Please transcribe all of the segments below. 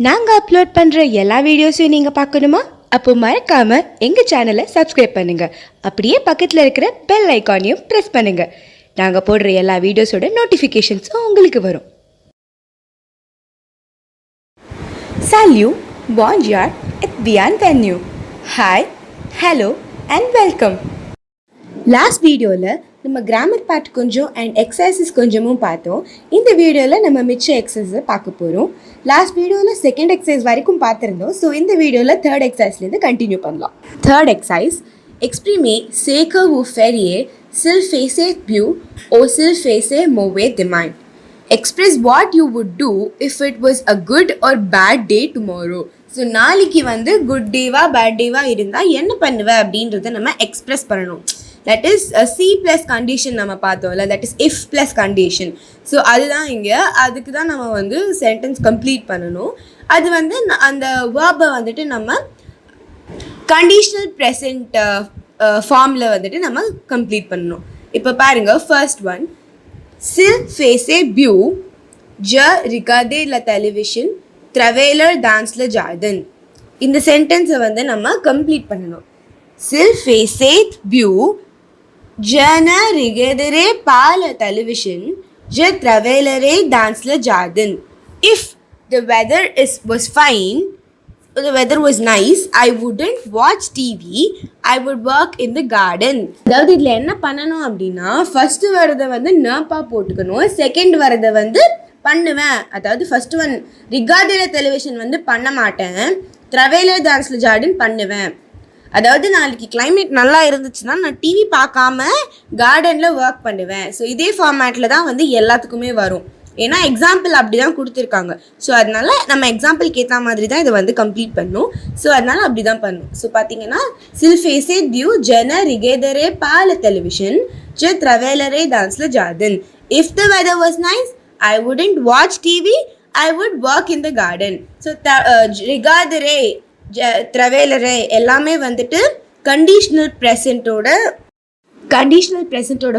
நாங்கள் அப்லோட் பண்ணுற எல்லா வீடியோஸையும் நீங்கள் பார்க்கணுமா? அப்போ மறக்காமல் எங்கள் சேனலை சப்ஸ்கிரைப் பண்ணுங்கள். அப்படியே பக்கத்தில் இருக்கிற பெல் ஐக்கானையும் ப்ரெஸ் பண்ணுங்கள். நாங்கள் போடுற எல்லா வீடியோஸோட நோட்டிஃபிகேஷன்ஸும் உங்களுக்கு வரும். Salut, bonjour et bienvenue. Hi, hello and welcome. Last வீடியோவில் நம்ம கிராமர் பார்ட் கொஞ்சம் அண்ட் எக்ஸசைசஸ் கொஞ்சமும் பார்த்தோம். இந்த வீடியோவில் நம்ம மிச்ச எக்ஸசைஸை பார்க்க போகிறோம். லாஸ்ட் வீடியோவில் செகண்ட் எக்ஸசைஸ் வரைக்கும் பார்த்துருந்தோம். ஸோ இந்த வீடியோவில் தேர்ட் எக்ஸசைஸ்லேருந்து கண்டினியூ பண்ணலாம். தேர்ட் எக்ஸசைஸ், எக்ஸ்பிரிமே சேக்க ou ferier s'il faisait beau ou s'il faisait mauvais demain. Express what you would do if it was a good or bad day tomorrow. So நாளைக்கு வந்து good டேவா bad டேவா இருந்தால் என்ன பண்ணுவேன் அப்படின்றத நம்ம express பண்ணணும். That is C plus condition நம்ம பார்த்தோம்ல, that is if plus condition. So அதுதான் இங்கே, அதுக்கு தான் நம்ம வந்து சென்டென்ஸ் கம்ப்ளீட் பண்ணணும். அது வந்து அந்த வேர்பை வந்துட்டு நம்ம கண்டிஷ்னல் ப்ரெசன்ட் ஃபார்மில் வந்துட்டு நம்ம கம்ப்ளீட் பண்ணணும். இப்போ பாருங்கள், first one, s'il faisait beau, je regardais la télévision, travailleur dans le jardin. இந்த சென்டென்ஸை வந்து நம்ம கம்ப்ளீட் பண்ணணும். s'il faisait beau, je ne regarderais pas la télévision, je travaillerais dans le jardin. If the weather was fine, the weather was nice, I wouldn't watch TV, I would work in the garden. அதாவது இதில் என்ன பண்ணணும் அப்படின்னா, first வரதை வந்து நப்பா போட்டுக்கணும், second வரதை வந்து பண்ணுவேன். அதாவது ஃபர்ஸ்ட் ஒன் ரிகார்டேல டெலிவிஷன் வந்து பண்ண மாட்டேன், ட்ரவேலர் டான்ஸில் ஜார்டன் பண்ணுவேன். அதாவது நாளைக்கு கிளைமேட் நல்லா இருந்துச்சுன்னா நான் டிவி பார்க்காம கார்டனில் ஒர்க் பண்ணுவேன். ஸோ இதே ஃபார்மேட்டில் தான் வந்து எல்லாத்துக்குமே வரும். ஏன்னா எக்ஸாம்பிள் அப்படி தான் கொடுத்துருக்காங்க. ஸோ அதனால நம்ம எக்ஸாம்பிளுக்கு ஏற்ற மாதிரி தான் இதை வந்து கம்ப்ளீட் பண்ணணும். ஸோ அதனால அப்படி தான் பண்ணணும். ஸோ பார்த்தீங்கன்னா, s'il faisait beau, je ne regarderais pas la télévision, je travaillerais dans le jardin. If the weather was nice, I wouldn't watch TV, I would work in the garden. So regarderais, travaillerais எல்லாமே வந்துட்டு conditional ப்ரெசண்ட்டோட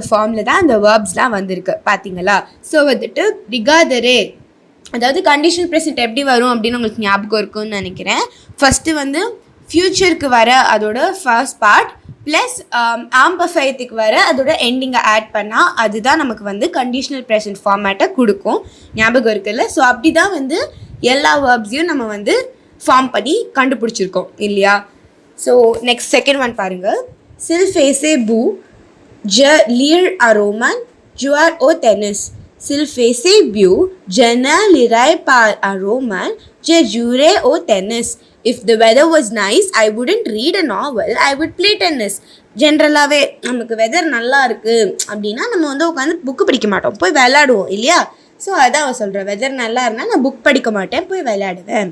ஃபார்மில் தான் அந்த வேர்ப்ஸ்லாம் வந்திருக்கு, பார்த்தீங்களா? So வந்துட்டு ரிகார்டரே, அதாவது conditional present எப்படி வரும் அப்படின்னு உங்களுக்கு ஞாபகம் இருக்கும்னு நினைக்கிறேன். ஃபஸ்ட்டு வந்து ஃப்யூச்சருக்கு வர அதோட ஃபர்ஸ்ட் பார்ட் ப்ளஸ் ஆம்பர்ஃபைத்துக்கு வர அதோட எண்டிங்கை ஆட் பண்ணால் அதுதான் நமக்கு வந்து கண்டிஷனல் ப்ரெசென்ட் ஃபார்மேட்டை கொடுக்கும். ஞாபகம் இருக்குல்ல? ஸோ அப்படி தான் வந்து எல்லா வேர்ப்ஸையும் நம்ம வந்து ஃபார்ம் பண்ணி கண்டுபிடிச்சிருக்கோம் இல்லையா? ஸோ நெக்ஸ்ட் செகண்ட் ஒன் பாருங்கள். s'il faisait beau, je lirais un roman, jouer au tennis. s'il faisait beau, je ne lirais pas un roman, je jouerais au tennis. if the weather was nice, I wouldn't read a novel, I would play tennis. ஜென்ரலாகவே நமக்கு weather நல்லா இருக்குது அப்படின்னா நம்ம வந்து உட்காந்து book படிக்க மாட்டோம், போய் விளையாடுவோம் இல்லையா? ஸோ அதான் அவன் சொல்கிறேன், வெதர் நல்லா இருந்தால் நான் புக் படிக்க மாட்டேன், போய் விளையாடுவேன்.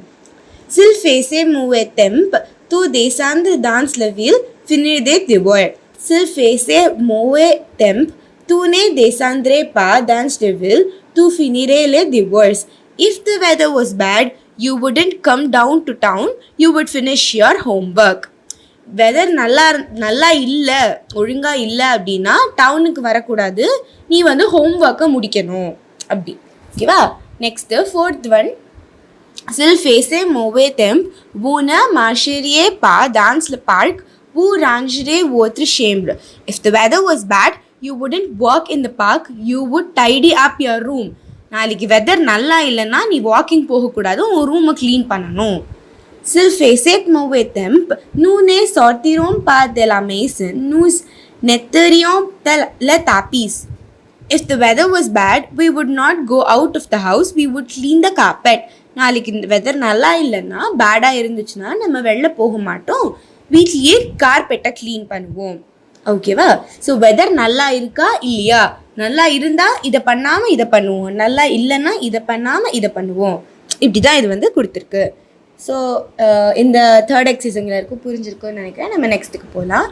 s'il faisait mauvais temps, tu descends dans la ville, finir des devoirs. s'il faisait mauvais temps, tu ne descendrais pas dans la ville, tu finirais les devoirs. if the weather was bad, you wouldn't come down to town, you would finish your homework. Weather நல்லா இல்லை, ஒழுங்காக இல்லை அப்படின்னா டவுனுக்கு வரக்கூடாது, நீ வந்து ஹோம்ஒர்க்கை முடிக்கணும் அப்படி, ஓகேவா? Next fourth one, s'il faisait mauvais temps, vous ne marcheriez pas dans le parc, vous rangeriez votre chambre. if the weather was bad, you wouldn't walk in the park, you would tidy up your room. நாளைக்கு weather நல்லா இல்லைன்னா நீ walking போகக்கூடாது, உன் ரூமை clean பண்ணணும். s'il faisait mauvais temps, nous ne sortirions pas de la maison, nous nettorions le tapis. if the weather was bad, we would not go out of the house, we would clean the carpet. நாளைக்கு இந்த weather நல்லா இல்லைன்னா, பேடாக இருந்துச்சுன்னா நம்ம வெளில போக மாட்டோம், வீட்லேயே கார்பெட்டை க்ளீன் பண்ணுவோம். ஓகேவா? ஸோ வெதர் நல்லா இருக்கா இல்லையா, நல்லா இருந்தால் இதை பண்ணாமல் இதை பண்ணுவோம், நல்லா இல்லைன்னா இதை பண்ணாமல் இதை பண்ணுவோம். இப்படி தான் இது வந்து கொடுத்துருக்கு. ஸோ இந்த தேர்ட் எக்ஸசைஸ் எல்லாருக்கும் புரிஞ்சிருக்கும்னு நினைக்கிறேன். நம்ம நெக்ஸ்ட்டுக்கு போகலாம்.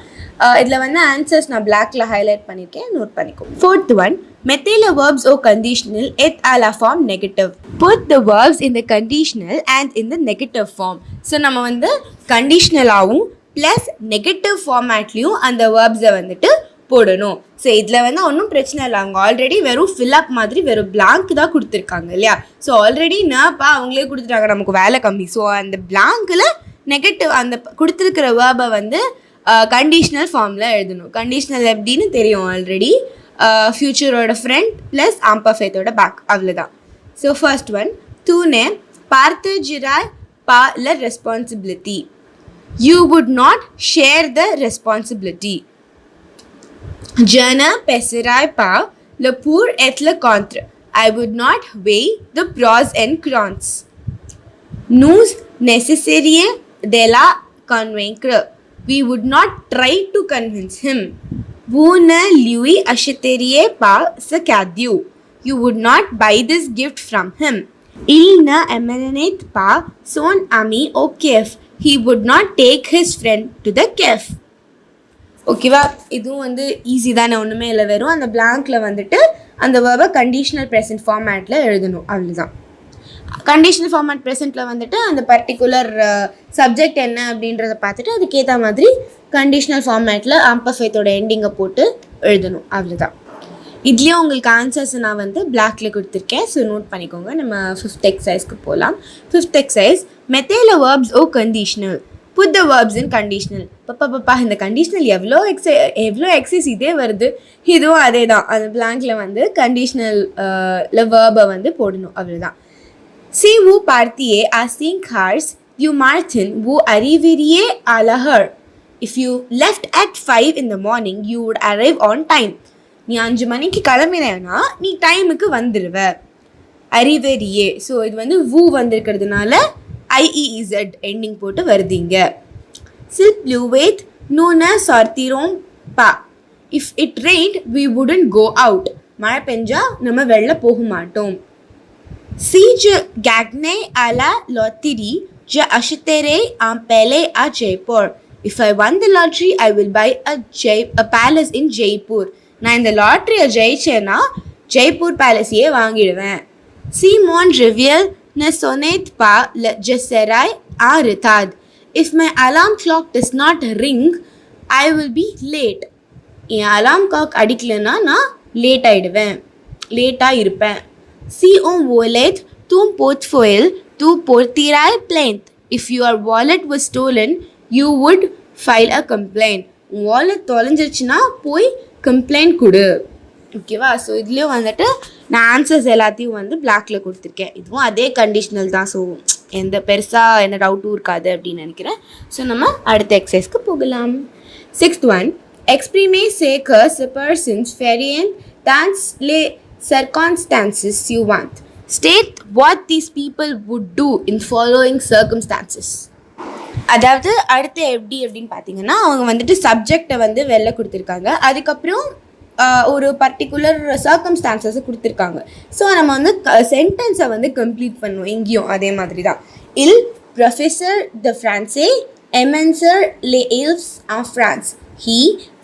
இதில் வந்து ஆன்சர்ஸ் நான் பிளாக்ல ஹைலைட் பண்ணியிருக்கேன், நோட் பண்ணிக்கோ. Fourth one, mettez les verbs au conditionnel et à la forme négative. Put the verbs in the conditional and in the negative form. So நம்ம வந்து கண்டிஷ்னலாகவும் ப்ளஸ் நெகட்டிவ் ஃபார்மேட்லேயும் அந்த வேர்ப்ஸை வந்துட்டு போடணும். ஸோ இதில் வந்து ஒன்றும் பிரச்சனை இல்லை, அவங்க ஆல்ரெடி வெறும் ஃபில்அப் மாதிரி வெறும் பிளாங்க் தான் கொடுத்துருக்காங்க இல்லையா. ஸோ ஆல்ரெடி நான்ப்பா அவங்களே கொடுத்துட்டாங்க, நமக்கு வேலை கம்மி. ஸோ அந்த பிளாங்கில் நெகட்டிவ் அந்த கொடுத்துருக்கிற வேர்பை வந்து கண்டிஷ்னல் ஃபார்மில் எழுதணும். கண்டிஷ்னல் எப்படின்னு தெரியும் ஆல்ரெடி, ஃப்யூச்சரோட ஃப்ரெண்ட் ப்ளஸ் ஆம்பர்ஃபெக்டோட பேக், அவ்வளோதான். ஸோ ஃபர்ஸ்ட் ஒன், தூனே பார்த்து ஜிராய் பா ல responsibility, you would not share the responsibility. Je pesserai pas le pour et le contre. I would not weigh the pros and cons. Nous nécessariez de la convaincre. We would not try to convince him. Vous ne lui achèteriez pas ce cadeau. You would not buy this gift from him. Il ne emmènait pas son ami au café. He would not take his friend to the café. ஓகேவா, இதுவும் வந்து easy தானே, ஒன்றுமே இல்லை, வெறும் அந்த பிளாங்க்கில் வந்துட்டு அந்த வேர்பை கண்டிஷ்னல் ப்ரெசன்ட் ஃபார்மேட்டில் எழுதணும், அவ்வளோதான். கண்டிஷ்னல் ஃபார்மேட் ப்ரெசென்ட்டில் வந்துட்டு அந்த பர்டிகுலர் சப்ஜெக்ட் என்ன அப்படின்றத பார்த்துட்டு அதுக்கேற்ற மாதிரி கண்டிஷ்னல் ஃபார்மேட்டில் ஆம்பர்ஃபெக்டோட எண்டிங்கை போட்டு எழுதணும், அவ்வளோதான். இதுலேயும் உங்களுக்கு ஆன்சர்ஸ் நான் வந்து பிளாக்ல கொடுத்துருக்கேன், ஸோ நோட் பண்ணிக்கோங்க. நம்ம 5th எக்ஸசைஸ்க்கு போகலாம். 5th எக்ஸசைஸ், மெத்தேல வேர்ப்ஸ் ஓ conditional, put the verbs in conditional. பப்பா இந்த கண்டிஷ்னல் எவ்வளோ எக்ஸசைஸ் இதே வருது, இதுவும் அதே தான். அந்த பிளாங்க்ல வந்து கண்டிஷ்னல் வேர்பை வந்து போடணும், அவ்வளோதான். Si vous partiez à 5 heures du matin, vous arriveriez à la heure. If you left at 5 in the morning, you would arrive on time. நீ 5 மணிக்கு கிளம்பினேன்னா நீ டைமுக்கு வந்துடுவ. அறிவரியே, ஸோ இது வந்து வூ வந்திருக்கிறதுனால IEZ எண்டிங் போட்டு வருதிங்க. S'il pleuvait, nous ne sortirons pas. If it rained, we wouldn't go out. மழை பெஞ்சா நம்ம வெளில போக மாட்டோம். Si je gagnais à la loterie, je achèterais un palais à Jaipur. If I won the lottery, I will buy a palace in Jaipur. நான் இந்த லாட்ரியை ஜெயிச்சேன்னா ஜெய்ப்பூர் பேலஸையே வாங்கிடுவேன். Si mon réveil ne sonnait pas, je serai en retard. If my alarm clock does not ring, I will be late. என் alarm clock அடிக்கலைன்னா நான் லேட்டாக இருப்பேன். Si on volait ton portefeuille, tu porterais plainte. If your wallet was stolen, you would file a complaint. உன் wallet தொலைஞ்சிருச்சுன்னா போய் complaint கொடு, ஓகேவா. So இதுலேயும் வந்துட்டு நான் ஆன்சர்ஸ் எல்லாத்தையும் வந்து பிளாக்ல கொடுத்துருக்கேன். இதுவும் அதே கண்டிஷ்னல் தான், ஸோ எந்த பெருசாக எந்த டவுட்டும் இருக்காது அப்படின்னு நினைக்கிறேன். ஸோ நம்ம அடுத்த எக்ஸசைஸ்க்கு போகலாம். 6th one, exprimer c'est que ce person's variant dans les circumstances you want. State what these people would do in following circumstances. அதாவது அடுத்து எப்படின்னு பார்த்தீங்கன்னா, அவங்க வந்துட்டு சப்ஜெக்டை வந்து வெளில கொடுத்துருக்காங்க, அதுக்கப்புறம் ஒரு பர்டிகுலர் சர்க்கம்ஸ்டான்சஸை கொடுத்துருக்காங்க. ஸோ நம்ம வந்து சென்டென்ஸை வந்து கம்ப்ளீட் பண்ணுவோம். இங்கேயும் அதே மாதிரி தான். இல் ப்ரொஃபஸர் த ஃப்ரான்ஸே எமென்சர் லே இல்ஸ் ஆஃப் ஃப்ரான்ஸ். He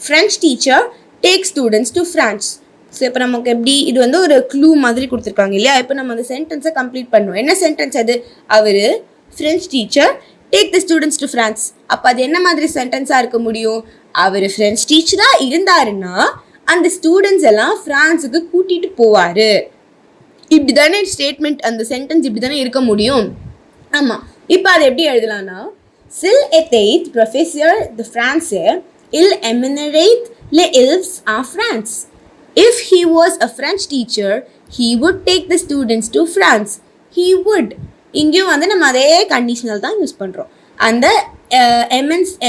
French teacher take students to France. So இப்போ நமக்கு எப்படி இது வந்து ஒரு க்ளூ மாதிரி கொடுத்துருக்காங்க இல்லையா. இப்போ நம்ம அந்த சென்டென்ஸை கம்ப்ளீட் பண்ணுவோம். என்ன சென்டென்ஸ் அது? அவர் French teacher take the students to France. அப்போ அது என்ன மாதிரி சென்டென்ஸாக இருக்க முடியும்? அவர் ஃப்ரெஞ்ச் டீச்சராக இருந்தாருன்னா அந்த ஸ்டூடெண்ட்ஸ் எல்லாம் ஃப்ரான்ஸுக்கு கூட்டிகிட்டு போவார். இப்படி தானே ஸ்டேட்மெண்ட், அந்த சென்டென்ஸ் இப்படி தானே இருக்க முடியும். ஆமாம். இப்போ அதை எப்படி எழுதலாம்னா, சில் était professeur de français, il emmènerait les élèves en France. If he was a French teacher, he would take the students to France. He would. இங்கேயும் வந்து நம்ம அதே கண்டிஷனல் தான் யூஸ் பண்ணுறோம். அந்த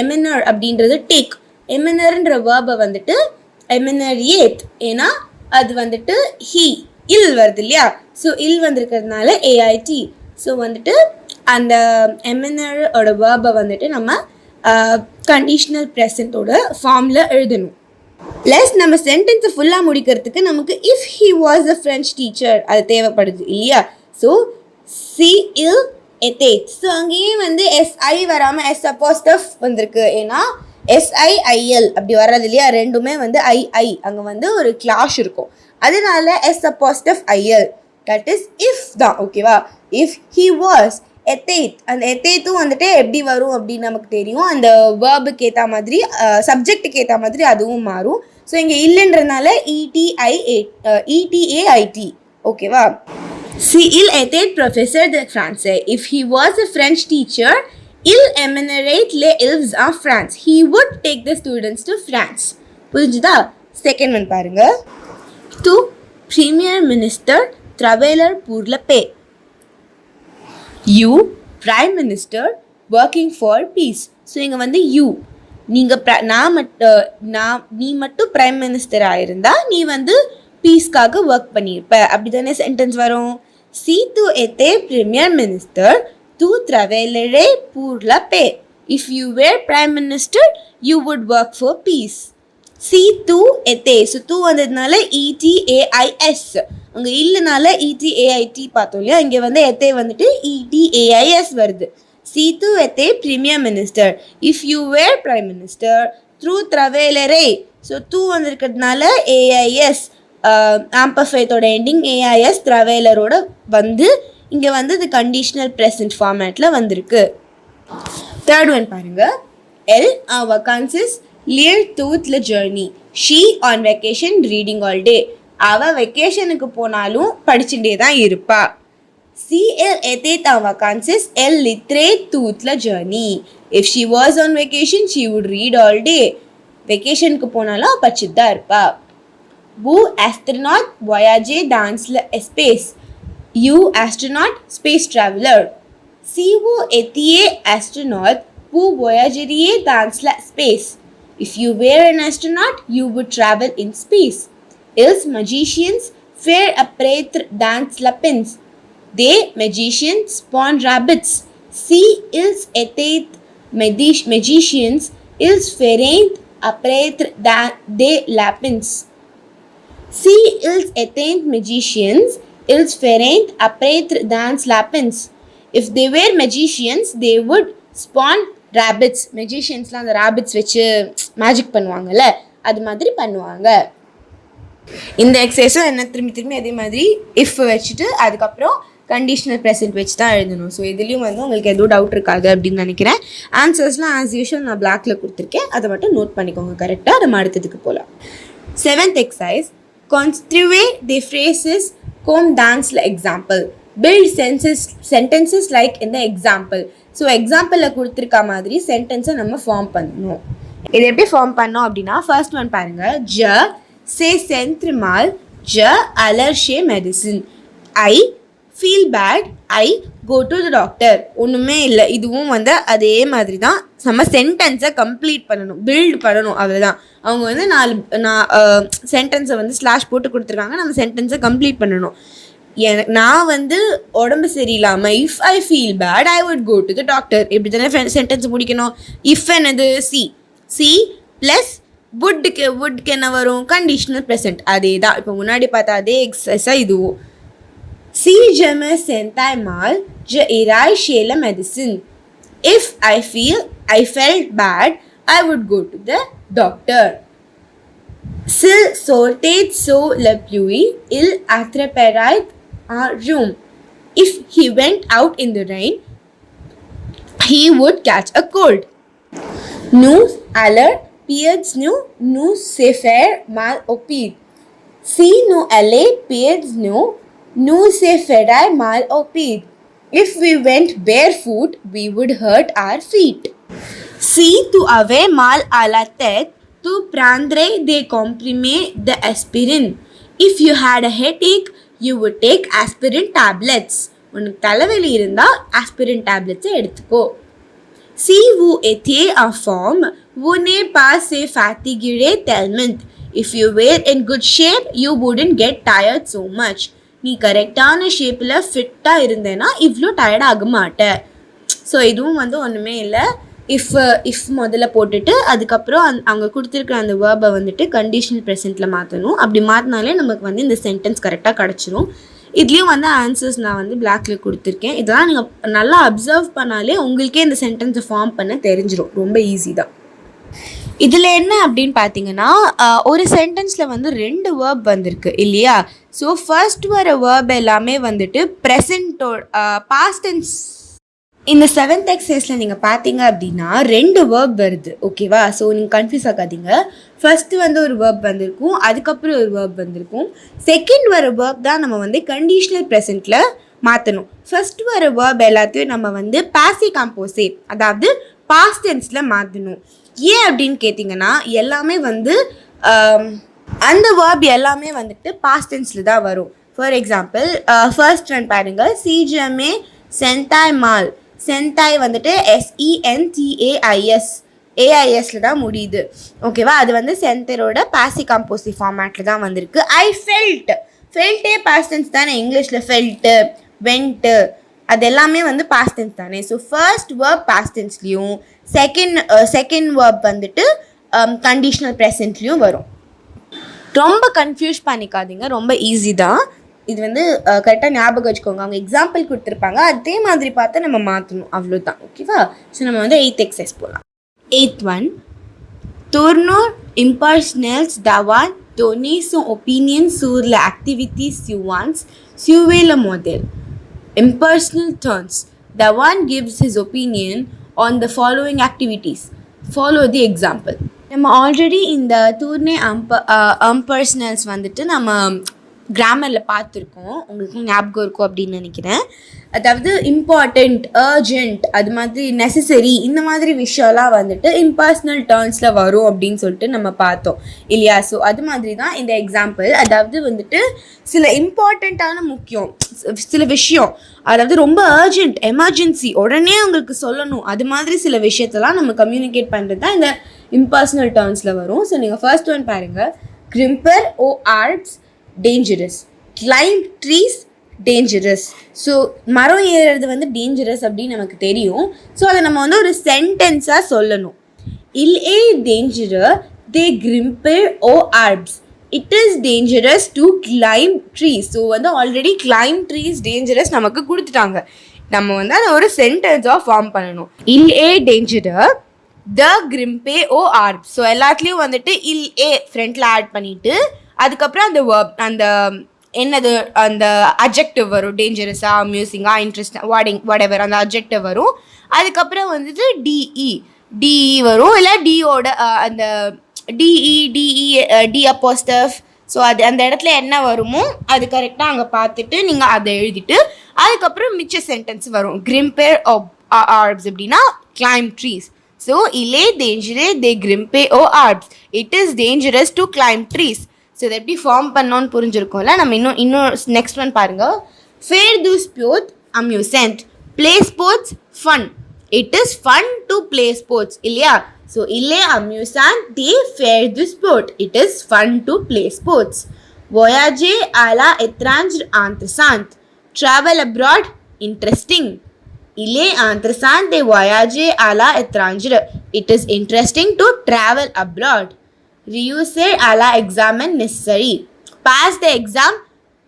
எமெனர் அப்படின்றது டேக், எமெனர்ன்ற வேர்பை வந்துட்டு எமெனரியேட், ஏன்னா அது வந்துட்டு ஹீ இல் வருது இல்லையா. ஸோ இல் வந்திருக்கிறதுனால AIT. ஸோ வந்துட்டு அந்த எமெனரோட வேர்பை வந்துட்டு நம்ம கண்டிஷனல் ப்ரெசண்ட்டோட ஃபார்மில் எழுதணும். ப்ளஸ் நம்ம சென்டென்ஸை ஃபுல்லாக முடிக்கிறதுக்கு நமக்கு if he was a French teacher அது தேவைப்படுது இல்லையா. ஸோ சி இல் எத்தேட். ஸோ அங்கேயும் வந்து SI வராமல் S அப்போஸ்டஃப் வந்திருக்கு, ஏன்னா SIIL அப்படி வர்றது இல்லையா. ரெண்டுமே வந்து II, அங்கே வந்து ஒரு கிளாஷ் இருக்கும், அதனால S அப்போஸ்டஃப் IL, that is if தான், ஓகேவா. இஃப் ஹீ வாஸ் எத்தேட், அந்த எத்தேத்தும் வந்துட்டு எப்படி வரும் அப்படின்னு நமக்கு தெரியும். அந்த வேர்புக்கு ஏற்ற மாதிரி, சப்ஜெக்டுக்கு ஏற்ற மாதிரி அதுவும் மாறும். ஸோ இங்கே இல்லைன்றதுனால ETAIT. ஓகேவா? Il était professeur de français. If he was a French teacher, il éminerait les élèves en France. He would take the students to France. புரிஞ்சுதா? செகண்ட் ஒன் பாருங்க. To Premier Minister travailler pour la paix. You Prime Minister working for peace. So இங்கே வந்து you நீங்கள் நீ மட்டும் prime மினிஸ்டராக இருந்தால் நீ வந்து பீஸ்க்காக ஒர்க் பண்ணியிருப்ப. அப்படி தானே சென்டென்ஸ் வரும். Si tu étais Premier Minister, tu travaillerais pour la paix. If you were Prime Minister, you would work for peace. Si tu étais, so tu வந்ததுனால ETAIS, அங்கே இல்லைனால ETAIT பார்த்தோம் இல்லையா, இங்கே வந்து எத்தே வந்துட்டு ETAIS வருது. Si tu étais Premier Minister, if you were Prime Minister, tu travaillerais, so tu வந்திருக்கிறதுனால AIS, ஆம்பர்ஃபைத்தோட எண்டிங் AIS ட்ராவலரோட வந்து இங்கே வந்து இது கண்டிஷனல் ப்ரெசன்ட் ஃபார்மேட்டில் வந்திருக்கு. தேர்ட் ஒன் பாருங்க. எல் en vacances lire toute la journée. She on vacation reading all day. அவள் வெக்கேஷனுக்கு போனாலும் படிச்சுட்டே தான் இருப்பா. Si elle était en vacances, elle lirait toute la journée. If she was on vacation, she would read all day. வெக்கேஷனுக்கு போனாலும் படிச்சுட்டு தான் இருப்பா. Vous astronaute voyager dans l'espace. You astronaut space traveler. Si vous étiez astronaute, vous voyageriez dans l'espace. If you were an astronaut, you would travel in space. Ils magicians faire apparaître dans lapins. They magicians spawn rabbits. Si ils étaient magicians, ils feraient apparaître des lapins. Si ils étaient magicians, ils feraient apparaître dans lapins. If they were magicians, they would spawn rabbits. Magiciansலாம் அந்த rabbits வச்சு magic பண்ணுவாங்கல்ல, அது மாதிரி பண்ணுவாங்க. இந்த எக்ஸசைஸும் என்ன திரும்பி அதே மாதிரி இஃப் வச்சுட்டு அதுக்கப்புறம் கண்டிஷனல் ப்ரெசென்ட் வச்சு தான் எழுதணும். ஸோ இதுலேயும் வந்து உங்களுக்கு எதுவும் டவுட் இருக்காது அப்படின்னு நினைக்கிறேன். ஆன்சர்ஸ்லாம் ஆஸ் யூஷுவல் நான் பிளாக்ல கொடுத்துருக்கேன், அதை மட்டும் நோட் பண்ணிக்கோங்க கரெக்டாக. நம்ம அடுத்ததுக்கு போகலாம். Seventh exercise. Construire des phrases comme dans l'example. Build sentences like in the example. So எக்ஸாம்பிளில் கொடுத்துருக்க மாதிரி சென்டென்ஸை நம்ம ஃபார்ம் பண்ணணும். இது எப்படி ஃபார்ம் பண்ணோம் அப்படின்னா, ஃபர்ஸ்ட் ஒன் பாருங்க. Je sais sentir mal, je aller chez médecin. I feel bad, I go to the doctor. ஒன்றுமே இல்லை, இதுவும் வந்து அதே மாதிரி தான். நம்ம சென்டென்ஸை கம்ப்ளீட் பண்ணணும், பில்ட் பண்ணணும், அவ்வளோதான். அவங்க வந்து சென்டென்ஸை வந்து ஸ்லாஷ் போட்டு கொடுத்துருக்காங்க, நம்ம சென்டென்ஸை கம்ப்ளீட் பண்ணணும். நான் வந்து உடம்பு சரியில்லாமல் if I feel bad I would go to the doctor. இப்படி தானே சென்டென்ஸ் முடிக்கணும். இஃப் என்னது சி ப்ளஸ் வுட்க்கு என்ன வரும்? Conditional present. அதே தான் இப்போ முன்னாடி பார்த்தா அதே எக்ஸசைஸாக இதுவும். Si je me sentais mal, je irais chez le médecin. If I felt bad, I would go to the doctor. S'il sortait sous la pluie, il attraperait un rhume. If he went out in the rain, he would catch a cold. Nous allons pierds nous se faire mal au pied. Si nous allons pierds nous se ferait mal au pied. If we went barefoot, we would hurt our feet. Si tu avais mal à la tête, tu prendrais des comprimés d'aspirine. If you had a headache, you would take aspirin tablets. உனக்கு தலைவலி இருந்தால் aspirin tablets எடுத்துக்கோ. Si vous étiez en forme, vous n'êtes pas se fatiguer tellement. If you were in good shape, you wouldn't get tired so much. நீ கரெக்டான ஷேப்பில் ஃபிட்டாக இருந்தேன்னா இவ்வளோ டயர்ட் ஆக மாட்டேன். ஸோ இதுவும் வந்து ஒன்றுமே இல்லை. இஃப் முதல்ல போட்டுட்டு அதுக்கப்புறம் அவங்க கொடுத்துருக்குற அந்த வேர்பை வந்துட்டு கண்டிஷனல் ப்ரெசென்ட்டில் மாற்றணும். அப்படி மாற்றினாலே நமக்கு வந்து இந்த சென்டென்ஸ் கரெக்டாக கிடச்சிரும். இதுலேயும் வந்து ஆன்சர்ஸ் நான் வந்து பிளாக்ல கொடுத்துருக்கேன். இதெல்லாம் நீங்கள் நல்லா அப்சர்வ் பண்ணாலே உங்களுக்கே இந்த சென்டென்ஸை ஃபார்ம் பண்ண தெரிஞ்சிடும். ரொம்ப ஈஸி தான். இதில் என்ன அப்படின்னு பார்த்தீங்கன்னா, ஒரு சென்டென்ஸில் வந்து 2 வேர்ப் வந்திருக்கு இல்லையா? ஸோ ஃபர்ஸ்ட் வர வேர்ப் எல்லாமே வந்துட்டு ப்ரெசென்ட்டோட பாஸ்ட் டென்ஸ் இந்த 7th எக்ஸசைஸில் நீங்கள் பார்த்தீங்க அப்படின்னா 2 வேர்ப் வருது, ஓகேவா? ஸோ நீங்கள் கன்ஃபியூஸ் ஆகாதீங்க. ஃபர்ஸ்ட் வந்து ஒரு வேர்ப் வந்திருக்கும், அதுக்கப்புறம் ஒரு வேர்ப் வந்திருக்கும். செகண்ட் வர வேர்ப் தான் நம்ம வந்து கண்டிஷனல் ப்ரெசென்ட்டில் மாற்றணும். ஃபர்ஸ்ட் வர வேர்ப் எல்லாத்தையும் நம்ம வந்து பாசிவ் காம்போசிட், அதாவது பாஸ்ட் டென்ஸில் மாற்றணும். ஏன் அப்படின்னு கேட்டிங்கன்னா எல்லாமே வந்து அந்த வேர்ப் எல்லாமே வந்துட்டு பாஸ்ட் டென்ஸில் தான் வரும். ஃபார் எக்ஸாம்பிள் ஃபர்ஸ்ட் ஒன் பாருங்கள், சீஜமே சென்தாய் மால். சென்தாய் வந்துட்டு SENTAIS ஏஐஎஸ்ல தான் முடியுது, ஓகேவா? அது வந்து சென்டரோட பாசிவ் காம்போசிட் ஃபார்மேட்டில் தான் வந்திருக்கு. ஐ ஃபெல்ட்டே பாஸ்ட் டென்ஸ் தானே இங்கிலீஷில். ஃபெல்ட்டு, வென்ட்டு, அது எல்லாமே வந்து பாஸ்ட் டென்ஸ் தானே. ஸோ ஃபர்ஸ்ட் வேர்ப் பாஸ்ட் டென்ஸ்லேயும் செகண்ட் வேர்ப் வந்துட்டு கண்டிஷனல் ப்ரெசென்ட்லேயும் வரும். ரொம்ப கன்ஃபியூஸ் பண்ணிக்காதீங்க, ரொம்ப ஈஸி தான். இது வந்து கரெக்டாக ஞாபகம் வச்சுக்கோங்க. அவங்க எக்ஸாம்பிள் கொடுத்துருப்பாங்க, அதே மாதிரி பார்த்து நம்ம மாற்றணும், அவ்வளோதான், ஓகேவா? ஸோ நம்ம வந்து 8th எக்ஸசைஸ் போகலாம். 8th one, tournoi impersonals davant donner son opinion sur les activités suivantes suivez le modèle. Impersonal turns. Davant gives his opinion on the following activities. Follow the example. நம்ம already இந்த டூர்னே அம்பர்சனல்ஸ் வந்துட்டு நம்ம கிராமரில் பார்த்துருக்கோம், உங்களுக்கு ஞாபகம் இருக்கும் அப்படின்னு நினைக்கிறேன். அதாவது இம்பார்ட்டண்ட், அர்ஜென்ட், அது மாதிரி நெசசரி, இந்த மாதிரி விஷயம்லாம் வந்துட்டு இம்பர்சனல் டர்ன்ஸில் வரும் அப்படின்னு சொல்லிட்டு நம்ம பார்த்தோம் இல்லையா? ஸோ அது மாதிரி தான் இந்த எக்ஸாம்பிள். அதாவது வந்துட்டு சில இம்பார்ட்டண்ட்டான முக்கியம், சில விஷயம், அதாவது ரொம்ப அர்ஜென்ட், எமர்ஜென்சி, உடனே உங்களுக்கு சொல்லணும், அது மாதிரி சில விஷயத்தெல்லாம் நம்ம கம்யூனிகேட் பண்ணுறது தான் இந்த இம்பர்சனல் டர்ன்ஸில் வரும். ஸோ நீங்கள் ஃபர்ஸ்ட் ஒன் பாருங்கள், கிரிம்பர் ஓ ஆர்ப்ஸ் டேஞ்சரஸ், கிளைம்ப் ட்ரீஸ் டேஞ்சரஸ். ஸோ மரம் ஏறுறது வந்து டேஞ்சரஸ் அப்படின்னு நமக்கு தெரியும். ஸோ அதை நம்ம வந்து ஒரு சென்டென்ஸாக சொல்லணும். இல் ஏ டேஞ்சரஸ் தே கிரிம்பர் ஓ ஆர்ப்ஸ், it is dangerous to climb trees. So வந்து ஆல்ரெடி கிளைம் ட்ரீஸ் டேஞ்சரஸ் நமக்கு கொடுத்துட்டாங்க, நம்ம வந்து அதை ஒரு சென்டென்ஸாக ஃபார்ம் பண்ணணும். இல் ஏ டேஞ்சரஸ் த கிரிம்பே ஓ ஆர்ப். ஸோ எல்லாத்துலேயும் வந்துட்டு இல் ஏ ஃப்ரண்ட்டில் ஆட் பண்ணிவிட்டு அதுக்கப்புறம் அந்த வேர்ப், அந்த என்னது, அந்த அட்ஜெக்டிவ் வரும், டேஞ்சரஸாக, அம்யூசிங்காக, இன்ட்ரெஸ்டாக, வாடெவர் அந்த அட்ஜெக்டிவ் வரும். அதுக்கப்புறம் வந்துட்டு டிஇ வரும், இல்லை டியோட அந்த டி அப்போஸ்டஃப். ஸோ அது அந்த இடத்துல என்ன வருமோ அது கரெக்டாக அங்கே பார்த்துட்டு நீங்கள் அதை எழுதிட்டு அதுக்கப்புறம் மிச்ச சென்டென்ஸ் வரும். கிரிம்பேர் ஆர்ப்ஸ் அப்படின்னா கிளைம் ட்ரீஸ். ஸோ இலே டேஞ்சரே தே கிரிம்பே ஓ ஆர்ப்ஸ், it is dangerous to climb trees. So இதை எப்படி ஃபார்ம் பண்ணோன்னு புரிஞ்சிருக்கோம்ல. நம்ம இன்னும் நெக்ஸ்ட் ஒன் பாருங்கள், ஃபேர் து ஸ்போர்ட் அம்யூசன்ட், play sports fun, it is fun to play sports இல்லையா? ஸோ இல்லே அம்யூசன்ட் தே ஃபேர் து ஸ்போர்ட், it is fun to play sports. voyager à l'étranger intéressant, travel abroad interesting. Il est intéressant de voyager à l'étranger, it is interesting to travel abroad. Réussir à l'examen necessary, pass the exam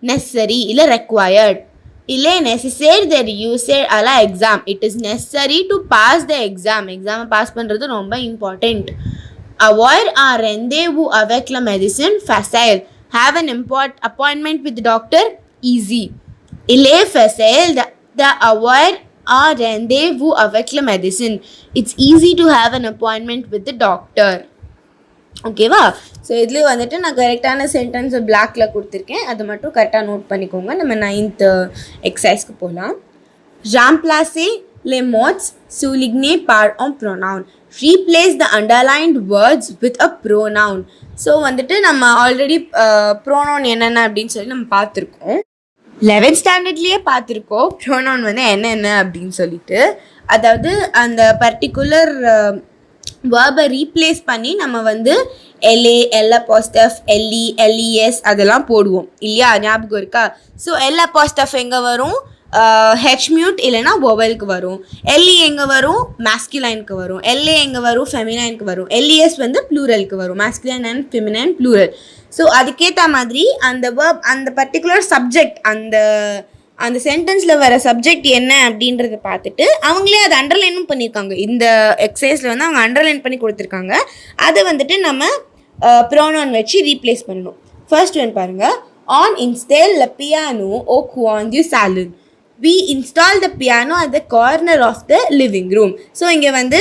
necessary இல்லை required. Il est nécessaire de réussir à l'exam, it is necessary to pass the exam. எக்ஸாமை pass பண்ணுறது ரொம்ப important. Avoid un rendez-vous avec la médecine facile, have an appointment with the doctor easy. Il est facile de avoid un rendez-vous avec la médecine, it's easy to have an appointment with the doctor. ஓகேவா? So இதுலேயும் வந்துட்டு நான் கரெக்டான சென்டென்ஸை பிளாக்ல கொடுத்துருக்கேன், அதை மட்டும் கரெக்டாக நோட் பண்ணிக்கோங்க. நம்ம 9th எக்ஸசைஸ்க்கு போகலாம். remplacer les mots soulignés par un pronoun, replace the underlined words with a pronoun. So வந்துட்டு நம்ம ஆல்ரெடி ப்ரோனவுன் என்னென்ன அப்படின்னு சொல்லி நம்ம பார்த்துருக்கோம், 11th ஸ்டாண்டர்ட்லேயே பார்த்துருக்கோம் ப்ரோனவுன் வந்து என்னென்ன அப்படின்னு சொல்லிட்டு. அதாவது அந்த பர்டிகுலர் வேர்பை ரீப்ளேஸ் பண்ணி நம்ம வந்து எல்ஏ, எல்அப்பாஸ்டஃப், எல்இ, எல்இஎஸ் அதெல்லாம் போடுவோம் இல்லையா? ஞாபகம் இருக்கா? ஸோ எல்அப்பாஸ்டஃப் எங்கே வரும்? ஹெச் மியூட் இல்லைனா வொவலுக்கு வரும். எல்இ எங்கே வரும்? மேஸ்குலைனுக்கு வரும். எல்ஏ எங்கே வரும்? ஃபெமினைனுக்கு வரும். எல்இஎஸ் வந்து ப்ளூரலுக்கு வரும், masculine and feminine plural. So அதுக்கேற்ற மாதிரி அந்த வேர்ப், அந்த பர்டிகுலர் சப்ஜெக்ட், அந்த சென்டென்ஸில் வர சப்ஜெக்ட் என்ன அப்படின்றத பார்த்துட்டு அவங்களே அதை அண்டர்லைனும் பண்ணியிருக்காங்க. இந்த எக்ஸசைஸில் வந்து அவங்க அண்டர்லைன் பண்ணி கொடுத்துருக்காங்க. அதை வந்துட்டு நம்ம ப்ரோனவுன் வச்சு ரீப்ளேஸ் பண்ணணும். ஃபர்ஸ்ட் ஒன் பாருங்கள், ஆன் இன்ஸ்டேல் ல பியானோ ஓ குவான் தி சாலூன். we install the piano at the corner of the living room. So இங்கே வந்து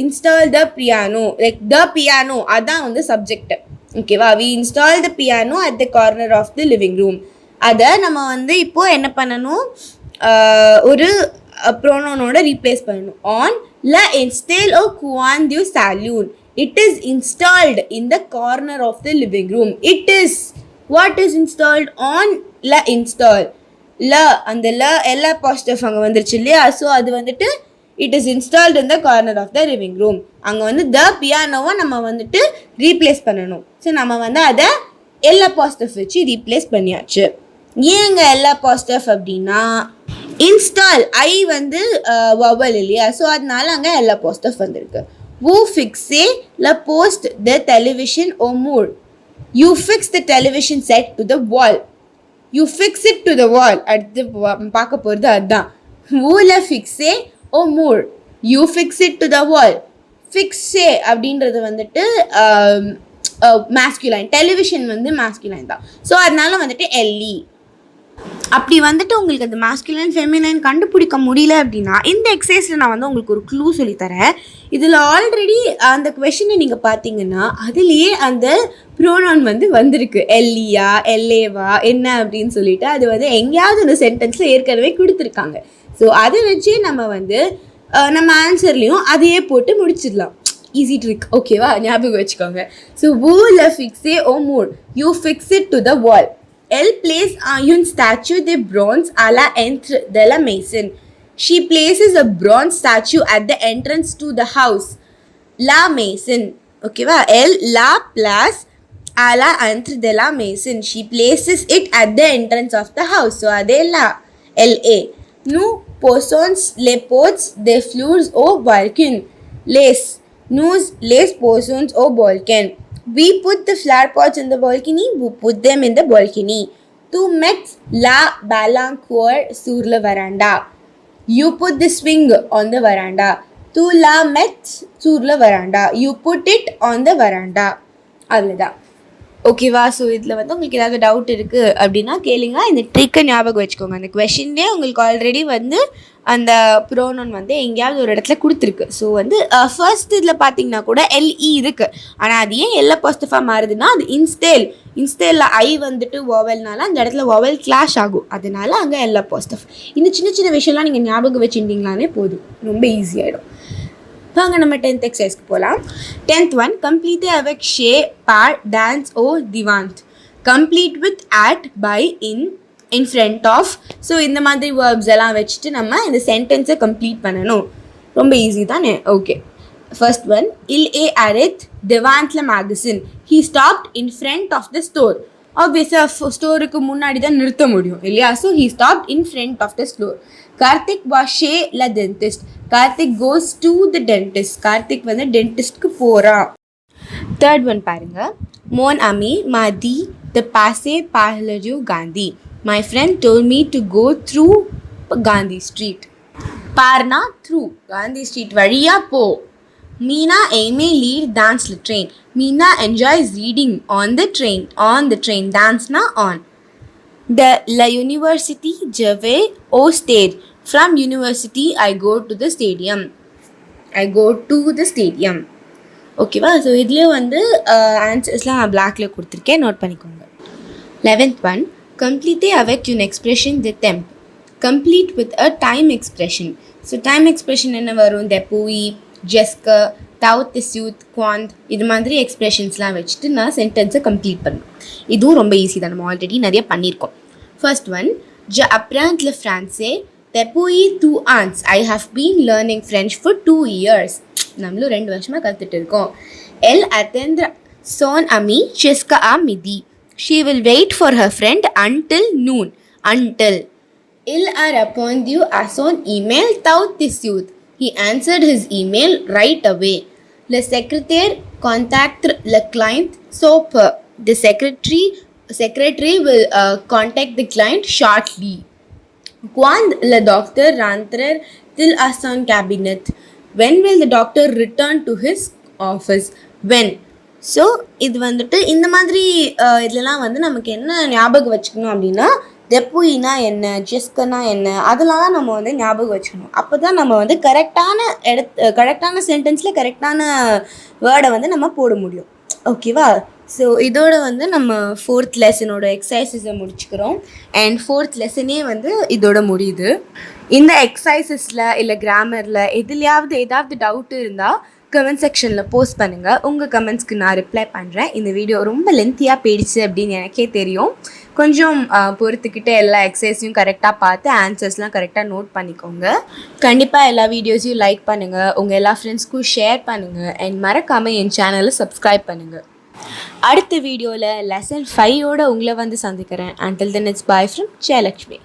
install the piano, like the piano, அதான் வந்து சப்ஜெக்ட். ஓகேவா? we install the piano at the corner of the living room. அதை நம்ம வந்து இப்போது என்ன பண்ணணும், ஒரு ப்ரோனோனோட ரீப்ளேஸ் பண்ணணும். on la install o quan du saloon, it is installed in the corner of the living room. It is, what is installed? on la install, la அந்த la எல்லா பாசிட்டிவ் அங்கே வந்துருச்சு இல்லையா? ஸோ அது வந்துட்டு it is installed in the corner of the living room. அங்கே வந்து த பியானோவை நம்ம வந்துட்டு ரீப்ளேஸ் பண்ணணும். ஸோ நம்ம வந்து அதை எல்லா பாசிட்டிவ் வச்சு ரீப்ளேஸ் பண்ணியாச்சு. ஏங்க எல்லா பாசிட்டிவ் அப்படின்னா இன்ஸ்டால் ஐ வந்து வவல் இல்லையா? ஸோ அதனால அங்கே எல்லா பாசிட்டிவ் வந்திருக்கு. Who fixé la post the television au mur? You fix the television set to the wall. You fix it to the wall. அடுத்து பார்க்க போகிறது அதுதான். Who la fixé au mur? You fix it to the wall. Fixé அப்படின்றது வந்துட்டு masculine. Television வந்து masculine தான். So அதனால வந்துட்டு எல்இ. அப்படி வந்துட்டு உங்களுக்கு அந்த மாஸ்குலைன் ஃபெமினைன் கண்டுபிடிக்க முடியல அப்படின்னா இந்த எக்ஸசைஸில் நான் வந்து உங்களுக்கு ஒரு க்ளூ சொல்லித்தரேன். இதில் ஆல்ரெடி அந்த கொஷினை நீங்கள் பார்த்தீங்கன்னா அதுலேயே அந்த ப்ரோனவுன் வந்து வந்திருக்கு. எல்இயா எல்ஏவா என்ன அப்படின்னு சொல்லிட்டு அது வந்து எங்கேயாவது ஒரு சென்டென்ஸில் ஏற்கனவே கொடுத்துருக்காங்க. ஸோ அதை வச்சே நம்ம வந்து நம்ம ஆன்சர்லேயும் அதையே போட்டு முடிச்சிடலாம். Easy trick. ஓகேவா? ஞாபகம் வச்சுக்கோங்க. ஸோ வூல ஃபிக்ஸே ஓ மூட், you fix it to the wall. Elle place une statue de bronze à la entre de la maison. She places a bronze statue at the entrance to the house. La maison. Okay va? Elle la place à la entre de la maison. She places it at the entrance of the house. So ade la. La. Nous posons les pots des fleurs au balcon. Les. Nous les posons au balcon. We put the flower pots in the balcony. We put them in the balcony. Tu mets la balancoire sur la veranda. You put the swing on the veranda. Tu la mets sur la veranda. You put it on the veranda. அவ்வளோதான். ஓகேவா? So இதில் வந்து உங்களுக்கு ஏதாவது doubt இருக்குது அப்படின்னா கேளுங்க. இந்த ட்ரிக்கை ஞாபகம் வச்சுக்கோங்க. அந்த கொஷின்லேயே உங்களுக்கு ஆல்ரெடி வந்து அந்த ப்ரோனவுன் வந்து எங்கேயாவது ஒரு இடத்துல கொடுத்துருக்கு. ஸோ வந்து ஃபர்ஸ்ட் இதில் பார்த்தீங்கன்னா கூட எல்இ இருக்குது. ஆனால் அது ஏன் எல்லா பாசிட்டிவாக மாறுதுன்னா அது இன்ஸ்டேலில் ஐ வந்துட்டு ஓவல்னால அந்த இடத்துல ஓவல் கிளாஷ் ஆகும். அதனால அங்கே எல்லா பாசிட்டிவ். இந்த சின்ன சின்ன விஷயம்லாம் நீங்கள் ஞாபகம் வச்சுருந்தீங்களானே போதும், ரொம்ப ஈஸியாகிடும். வாங்க நம்ம 10th எக்ஸசைஸ்க்கு போகலாம். 10th one, complete avec chez, par, dance or divant. Complete with at, by, in front of. So இந்த மாதிரி வேர்ப்ஸ் எல்லாம் வச்சுட்டு நம்ம இந்த சென்டென்ஸை கம்ப்ளீட் பண்ணணும். ரொம்ப ஈஸி தானே? Okay. First one, il est arrêté devant le magasin. He stopped in front of the store. ஆப்வியஸாக ஸ்டோருக்கு முன்னாடி தான் நிறுத்த முடியும் இல்லையா? So he stopped in front of the store. Karthik was chez la dentist. Karthik goes to the dentist. Karthik வந்து டென்டிஸ்ட்க்கு போகிறான். Third one பாருங்க. Mon ami m'a dit de passer par le rue Gandhi. My friend told me to go through Gandhi Street. பார்னா through. Gandhi Street வழியா போ. Meena aimait lire dans le train. Meena enjoys reading on the train. On the train. Dance na on. The la university je vais au stade. From university I go to the stadium. I go to the stadium. ஓகேவா? So இதுலேயும் வந்து ஆன்சர்ஸ்லாம் நான் பிளாக்ல கொடுத்துருக்கேன், note பண்ணிக்கோங்க. 11th one, complete avec une expression de temp. Complete with a time expression. So time expression என்ன வரும்? depuis, jusque, tout de suite, quand, இது மாதிரி எக்ஸ்பிரஷன்ஸ்லாம் வச்சுட்டு நான் சென்டென்ஸை கம்ப்ளீட் பண்ணணும். இதுவும் ரொம்ப ஈஸி தான், நம்ம ஆல்ரெடி நிறைய பண்ணியிருக்கோம். First one, je apprends le français depuis 2 ans. I have been learning French for 2 years. நம்மளும் 2 வருஷமாக கற்றுட்டு இருக்கோம். Elle attendre son ami jusqu'à midi. She will wait for her friend until noon. Until. Il a répondu à son email tout de suite. He answered his email right away. Le secrétaire contacte le client so peu. The secretary will contact the client shortly. Quand le docteur rentre-t-il à son cabinet? When will the doctor return to his office? When? So இது வந்துட்டு இந்த மாதிரி இதெல்லாம் வந்து நமக்கு என்ன ஞாபகம் வச்சுக்கணும் அப்படின்னா டெப்புயினா என்ன, ஜெஸ்கனா என்ன, அதெல்லாம் தான் நம்ம வந்து ஞாபகம் வச்சுக்கணும். அப்போ தான் நம்ம வந்து கரெக்டான சென்டென்ஸில் கரெக்டான வேர்டை வந்து நம்ம போட முடியும். ஓகேவா? ஸோ இதோட வந்து நம்ம 4th லெசனோட எக்ஸசைசஸை முடிச்சுக்கிறோம். அண்ட் 4th லெசனே வந்து இதோட முடியுது. இந்த எக்ஸசைசஸில் இல்லை கிராமரில் ஏதாவது டவுட் இருந்தால் கமெண்ட் செக்ஷனில் போஸ்ட் பண்ணுங்கள். உங்கள் கமெண்ட்ஸ்க்கு நான் ரிப்ளை பண்ணுறேன். இந்த வீடியோ ரொம்ப லென்த்தியாக போயிடுச்சு அப்படின்னு எனக்கே தெரியும். கொஞ்சம் பொறுத்துக்கிட்டு எல்லா எக்ஸசைஸையும் கரெக்டாக பார்த்து ஆன்சர்ஸ்லாம் கரெக்டாக நோட் பண்ணிக்கோங்க. கண்டிப்பாக எல்லா வீடியோஸையும் லைக் பண்ணுங்கள், உங்கள் எல்லா ஃப்ரெண்ட்ஸ்க்கும் ஷேர் பண்ணுங்கள், அண்ட் மறக்காமல் என் சேனலை சப்ஸ்கிரைப் பண்ணுங்கள். அடுத்த வீடியோவில் லெசன் 5ஓட உங்களை வந்து சந்திக்கிறேன். Until then, it's bye from Jayalakshmi.